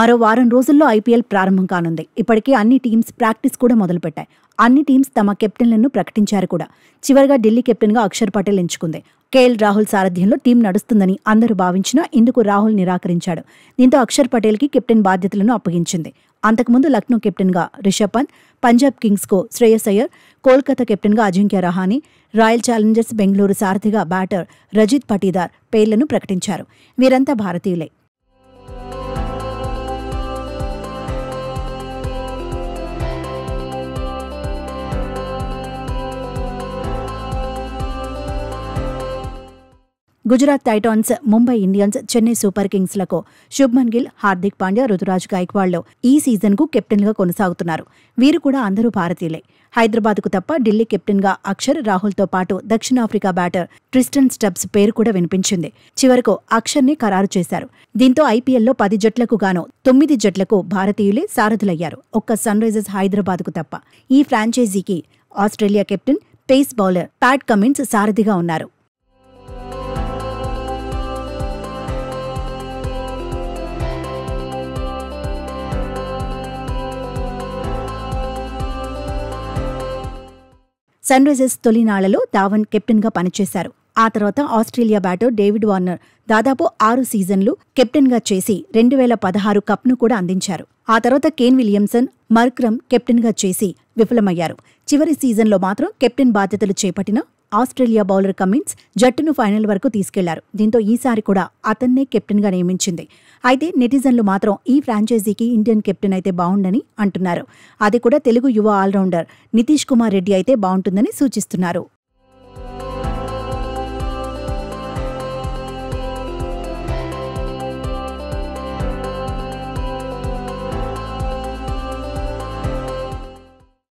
మరో వారం రోజుల్లో ఐపీఎల్ ప్రారంభం కానుంది. ఇప్పటికే అన్ని టీమ్స్ ప్రాక్టీస్ కూడా మొదలుపెట్టాయి. అన్ని టీమ్స్ తమ కెప్టెన్లను ప్రకటించారు కూడా. చివరిగా ఢిల్లీ కెప్టెన్గా అక్షర్ పటేల్ ఎంచుకుంది. కేఎల్ రాహుల్ సారథ్యంలో టీం నడుస్తుందని అందరూ భావించినా ఇందుకు రాహుల్ నిరాకరించాడు. దీంతో అక్షర్ పటేల్కి కెప్టెన్ బాధ్యతలను అప్పగించింది. అంతకుముందు లక్నో కెప్టెన్గా రిషబ్ పంత్, పంజాబ్ కింగ్స్కు శ్రేయస్ అయ్యర్, కోల్కతా కెప్టెన్గా అజింక్య రహానే, రాయల్ ఛాలెంజర్స్ బెంగళూరు సారథిగా బ్యాటర్ రజిత్ పటీదార్ పేర్లను ప్రకటించారు. వీరంతా భారతీయులే. Gujarat Titans, Mumbai Indians, Chennai super కింగ్స్లకు శుభ్మన్ గిల్, హార్దిక్ పాండ్యా, రుతురాజ్ గైక్వాడ్లో ఈ సీజన్కు కెప్టెన్గా కొనసాగుతున్నారు. వీరు కూడా అందరూ భారతీయులే. హైదరాబాద్కు తప్ప ఢిల్లీ కెప్టెన్గా అక్షర్, రాహుల్తో పాటు దక్షిణాఫ్రికా బ్యాటర్ ట్రిస్టన్ స్టబ్స్ పేరు కూడా వినిపించింది. చివరకు అక్షర్ని ఖరారు చేశారు. దీంతో ఐపీఎల్లో 10 జట్లకు గాను 9 జట్లకు భారతీయులే సారథులయ్యారు. ఒక్క సన్ రైజర్స్ హైదరాబాద్కు తప్ప. ఈ ఫ్రాంచైజీకి Australia captain, pace bowler Pat Cummins సారథిగా ఉన్నారు. సన్ రైజర్స్ తొలినాళ్లలో ధావన్ కెప్టెన్గా పనిచేశారు. ఆ తర్వాత ఆస్ట్రేలియా బ్యాటర్ డేవిడ్ వార్నర్ దాదాపు 6 సీజన్లు కెప్టెన్గా చేసి 2016 కప్ను కూడా అందించారు. ఆ తర్వాత కేన్ విలియమ్సన్, మర్క్రమ్ కెప్టెన్గా చేసి విఫలమయ్యారు. చివరి సీజన్లో మాత్రం కెప్టెన్ బాధ్యతలు చేపట్టిన ఆస్ట్రేలియా బౌలర్ కమిన్స్ జట్టును ఫైనల్ వరకు తీసుకెళ్లారు. దీంతో ఈసారి కూడా అతన్నే కెప్టెన్గా నియమించింది. అయితే నెటిజన్లు మాత్రం ఈ ఫ్రాంచైజీకి ఇండియన్ కెప్టెన్ అయితే బాగుండని అంటున్నారు. అది కూడా తెలుగు యువ ఆల్రౌండర్ నితీష్ కుమార్ రెడ్డి అయితే బాగుంటుందని సూచిస్తున్నారు.